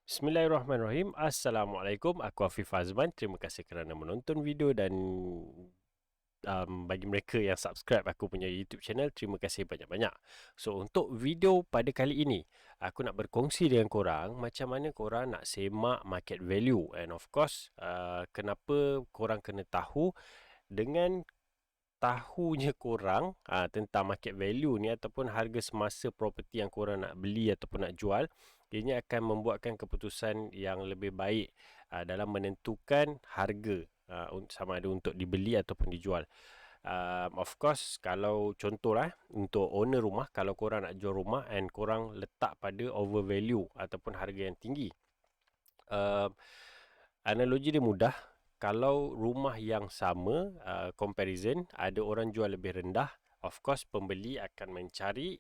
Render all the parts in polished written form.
Bismillahirrahmanirrahim. Assalamualaikum. Aku Afif Azman. Terima kasih kerana menonton video dan bagi mereka yang subscribe aku punya YouTube channel, terima kasih banyak-banyak. So, untuk video pada kali ini, aku nak berkongsi dengan korang macam mana korang nak semak market value. And of course, kenapa korang kena tahu dengan tahunya korang tentang market value ni ataupun harga semasa properti yang korang nak beli ataupun nak jual, ianya akan membuatkan keputusan yang lebih baik dalam menentukan harga sama ada untuk dibeli ataupun dijual. Of course, kalau contohlah untuk owner rumah, kalau korang nak jual rumah and korang letak pada overvalue ataupun harga yang tinggi, analogi dia mudah. Kalau rumah yang sama, comparison, ada orang jual lebih rendah, of course pembeli akan mencari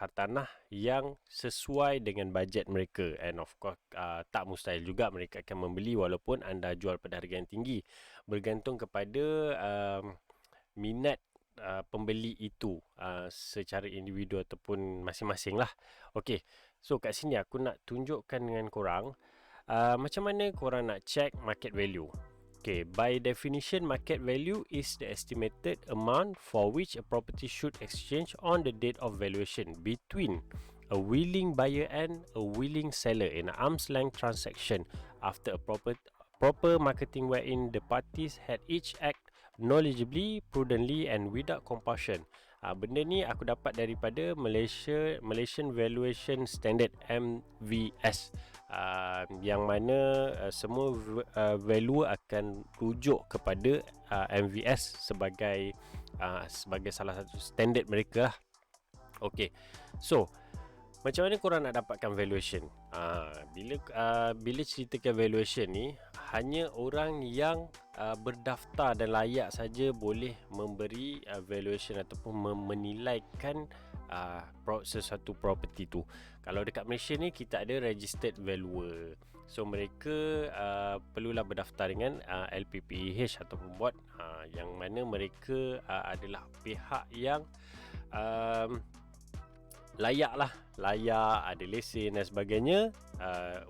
hartanah yang sesuai dengan bajet mereka. And of course, tak mustahil juga mereka akan membeli walaupun anda jual pada harga yang tinggi. Bergantung kepada minat pembeli itu secara individu ataupun masing-masing lah. Okay, so kat sini aku nak tunjukkan dengan korang macam mana korang nak check market value. Okay, by definition, market value is the estimated amount for which a property should exchange on the date of valuation between a willing buyer and a willing seller in an arm's length transaction after a proper marketing wherein the parties had each act knowledgeably, prudently and without compulsion. Benda ni aku dapat daripada Malaysian Valuation Standard MVS, yang mana semua value akan rujuk kepada MVS sebagai salah satu standard mereka lah. Okay, so macam mana korang nak dapatkan valuation? Bila ceritakan valuation ni, hanya orang yang berdaftar dan layak saja boleh memberi valuation ataupun menilaikan sesuatu property tu. Kalau dekat Malaysia ni, kita ada registered valuer. So mereka perlulah berdaftar dengan LPPEH ataupun board, yang mana mereka adalah pihak yang layak, ada lesen dan sebagainya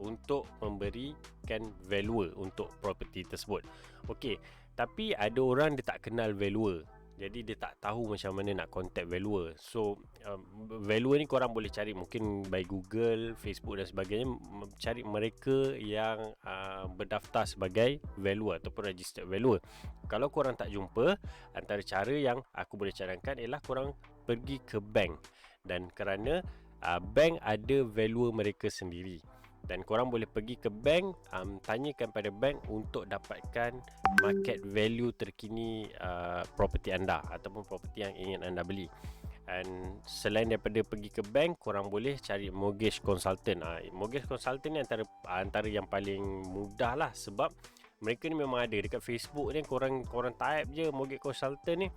untuk memberikan valuer untuk property tersebut. Okey, tapi ada orang dia tak kenal valuer, jadi dia tak tahu macam mana nak contact valuer. So valuer ni korang boleh cari mungkin by Google, Facebook dan sebagainya, cari mereka yang berdaftar sebagai valuer ataupun registered valuer. Kalau korang tak jumpa, antara cara yang aku boleh cadangkan ialah korang pergi ke bank, dan kerana bank ada valuer mereka sendiri, dan korang boleh pergi ke bank, tanyakan pada bank untuk dapatkan market value terkini property anda ataupun property yang ingin anda beli. Dan selain daripada pergi ke bank, korang boleh cari mortgage consultant. Mortgage consultant ni antara yang paling mudah lah, sebab mereka ni memang ada dekat Facebook ni. Korang type je mortgage consultant ni,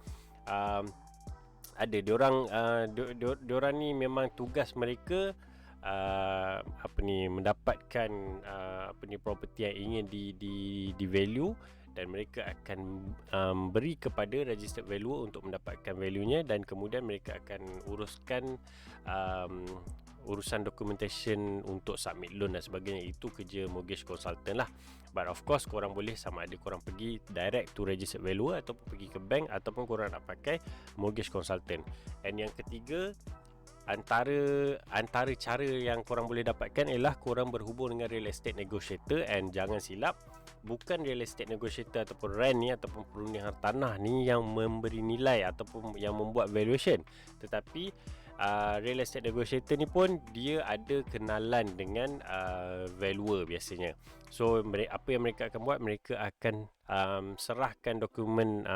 ada diorang ni memang tugas mereka mendapatkan property yang ingin di value, dan mereka akan beri kepada registered valuer untuk mendapatkan value-nya, dan kemudian mereka akan uruskan urusan documentation untuk submit loan dan sebagainya. Itu kerja mortgage consultant lah. But of course, korang boleh, sama ada korang pergi direct to registered valuer ataupun pergi ke bank, ataupun korang nak pakai mortgage consultant. And yang ketiga, antara cara yang korang boleh dapatkan ialah korang berhubung dengan real estate negotiator. And jangan silap, bukan real estate negotiator ataupun rent ni ataupun perunding hartanah ni yang memberi nilai ataupun yang membuat valuation, tetapi real estate negotiator ni pun dia ada kenalan dengan valuer biasanya. So apa yang mereka akan buat, mereka akan serahkan dokumen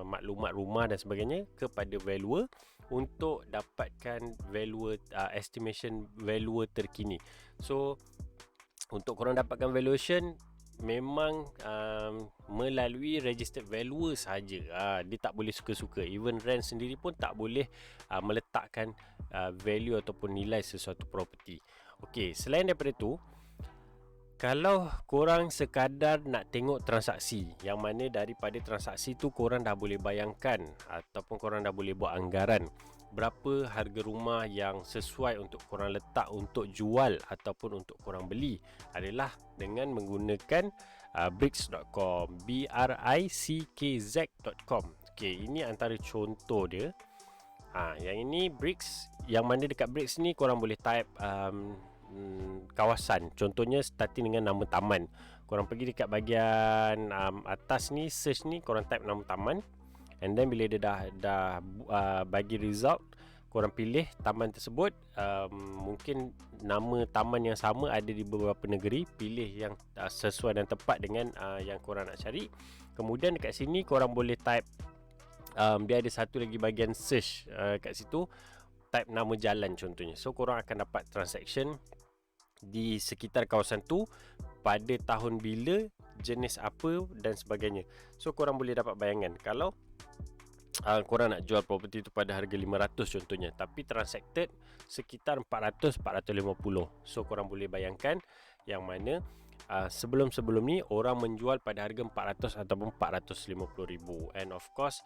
maklumat rumah dan sebagainya kepada valuer untuk dapatkan valuer estimation valuer terkini. So untuk korang dapatkan valuation, memang melalui registered valuer saja. Dia tak boleh suka-suka. Even rent sendiri pun tak boleh meletakkan value ataupun nilai sesuatu property. Okey, selain daripada tu, kalau korang sekadar nak tengok transaksi, yang mana daripada transaksi tu korang dah boleh bayangkan ataupun korang dah boleh buat anggaran berapa harga rumah yang sesuai untuk korang letak untuk jual ataupun untuk korang beli adalah dengan menggunakan Bricks.com, BRICKZ.com. Okey, ini antara contoh dia. Yang ini Bricks, yang mana dekat Bricks ni korang boleh type kawasan. Contohnya starting dengan nama taman. Korang pergi dekat bahagian atas ni, search ni, korang type nama taman. And then bila dia dah bagi result, korang pilih taman tersebut. Mungkin nama taman yang sama ada di beberapa negeri. Pilih yang sesuai dan tepat dengan yang korang nak cari. Kemudian dekat sini korang boleh type, dia ada satu lagi bahagian search kat situ. Type nama jalan contohnya. So korang akan dapat transaction di sekitar kawasan tu, pada tahun bila, jenis apa dan sebagainya. So korang boleh dapat bayangan kalau korang nak jual property tu pada harga 500 contohnya, tapi transacted sekitar 400-450. So korang boleh bayangkan yang mana sebelum-sebelum ni orang menjual pada harga 400 ataupun 450,000. And of course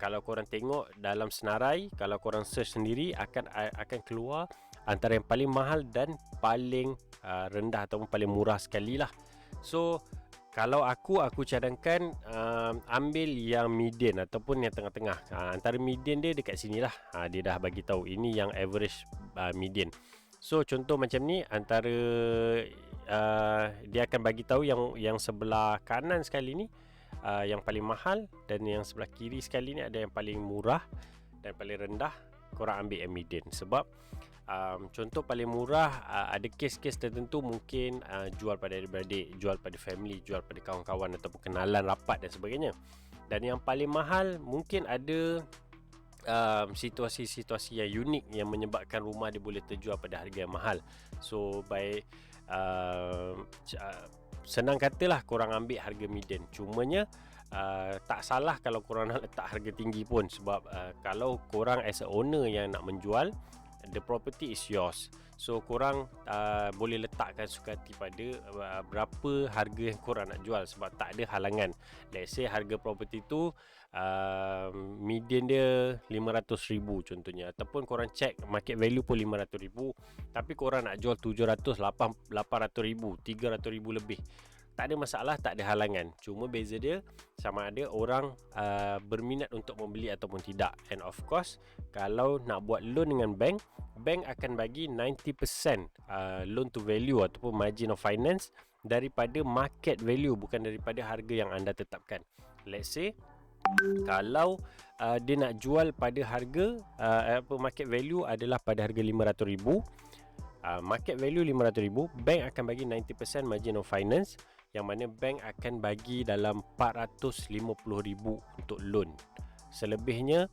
kalau korang tengok dalam senarai, kalau korang search sendiri akan keluar antara yang paling mahal dan paling rendah ataupun paling murah sekali lah. So kalau aku cadangkan ambil yang median ataupun yang tengah-tengah. Antara median dia dekat sini lah. Dia dah bagi tahu ini yang average median. So contoh macam ni, antara dia akan bagi tahu yang sebelah kanan sekali ni yang paling mahal, dan yang sebelah kiri sekali ni ada yang paling murah dan paling rendah. Korang ambil yang median sebab contoh paling murah, ada kes-kes tertentu mungkin jual pada adik-beradik, jual pada family, jual pada kawan-kawan ataupun kenalan rapat dan sebagainya. Dan yang paling mahal mungkin ada situasi-situasi yang unik yang menyebabkan rumah dia boleh terjual pada harga yang mahal. So by senang katalah korang ambil harga median. Cumanya tak salah kalau korang nak letak harga tinggi pun, sebab kalau korang as a owner yang nak menjual, the property is yours. So korang boleh letakkan sukati pada berapa harga yang korang nak jual, sebab tak ada halangan. Let's say harga property tu median dia 500,000 contohnya, ataupun korang check market value pun 500,000, tapi korang nak jual 700, 800,000, 300,000 lebih, tak ada masalah, tak ada halangan. Cuma beza dia sama ada orang berminat untuk membeli ataupun tidak. And of course, kalau nak buat loan dengan bank akan bagi 90% loan to value ataupun margin of finance daripada market value, bukan daripada harga yang anda tetapkan. Let's say kalau dia nak jual pada harga market value adalah pada harga 500,000, market value 500,000, bank akan bagi 90% margin of finance, yang mana bank akan bagi dalam 450,000 untuk loan. Selebihnya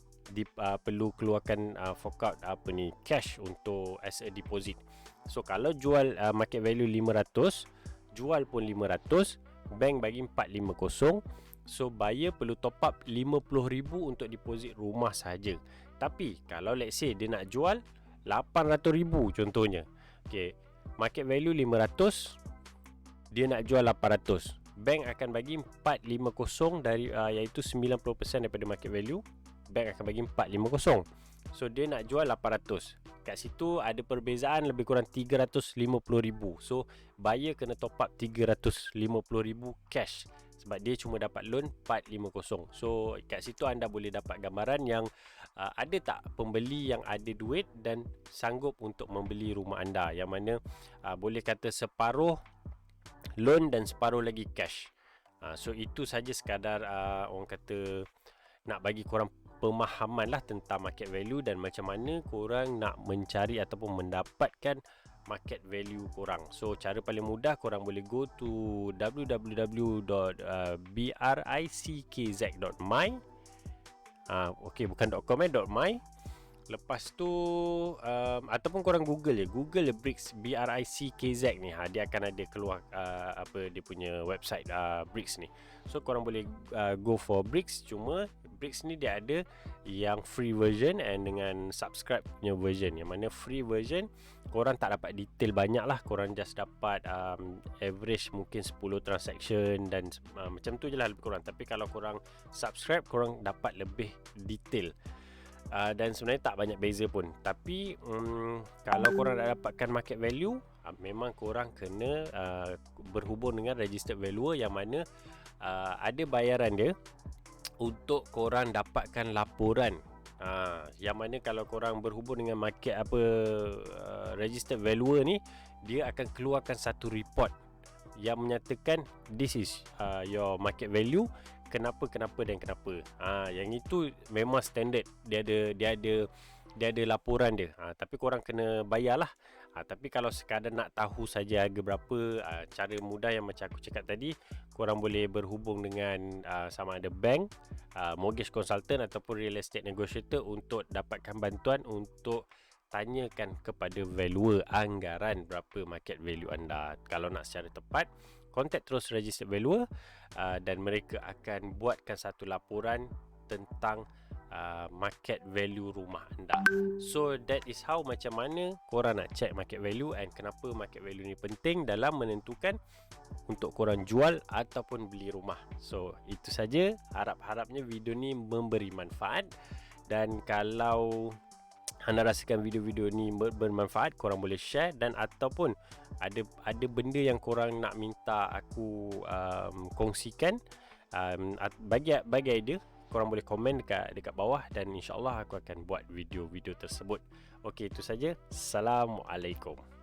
perlu keluarkan fork out cash untuk as a deposit. So kalau jual market value 500, jual pun 500, bank bagi 450. So buyer perlu top up 50,000 untuk deposit rumah saja. Tapi kalau let's say dia nak jual 800,000 contohnya, okay, market value 500, dia nak jual 800, bank akan bagi 450 dari iaitu 90% daripada market value, bank akan bagi 450. So dia nak jual 800. Kat situ ada perbezaan lebih kurang 350,000. So buyer kena top up 350,000 cash, sebab dia cuma dapat loan 450. So kat situ anda boleh dapat gambaran yang ada tak pembeli yang ada duit dan sanggup untuk membeli rumah anda, yang mana boleh kata separuh loan dan separuh lagi cash. So itu saja sekadar orang kata nak bagi korang pemahaman lah tentang market value dan macam mana korang nak mencari ataupun mendapatkan market value korang. So cara paling mudah, korang boleh go to www.brickz.my. Okay, bukan .com .my. Lepas tu ataupun korang Google je, Google Bricks, BRICKZ ni, dia akan ada keluar dia punya website Bricks ni. So korang boleh go for Bricks. Cuma Bricks ni dia ada yang free version and dengan subscribe punya version, yang mana free version korang tak dapat detail banyak lah, korang just dapat average mungkin 10 transaction dan macam tu je lah lebih kurang. Tapi kalau korang subscribe, korang dapat lebih detail. Dan sebenarnya tak banyak beza pun. Tapi kalau korang nak dapatkan market value, memang korang kena berhubung dengan registered valuer, yang mana ada bayaran dia untuk korang dapatkan laporan. Yang mana kalau korang berhubung dengan market registered valuer ni, dia akan keluarkan satu report yang menyatakan this is your market value, kenapa dan kenapa. Yang itu memang standard, dia ada laporan dia. Tapi korang kena bayarlah. Tapi kalau sekadar nak tahu saja harga berapa, cara mudah yang macam aku cakap tadi, korang boleh berhubung dengan sama ada bank, mortgage consultant ataupun real estate negotiator untuk dapatkan bantuan untuk tanyakan kepada valuer anggaran berapa market value anda. Kalau nak secara tepat, contact terus registered valuer dan mereka akan buatkan satu laporan tentang market value rumah anda. So that is how, macam mana korang nak check market value, and kenapa market value ni penting dalam menentukan untuk korang jual ataupun beli rumah. So itu saja, harap-harapnya video ni memberi manfaat. Dan kalau anda rasakan video-video ni bermanfaat, korang boleh share, dan ataupun ada benda yang korang nak minta aku kongsikan, bagi idea, korang boleh komen dekat bawah, dan insyaAllah aku akan buat video-video tersebut. Okey, itu saja. Assalamualaikum.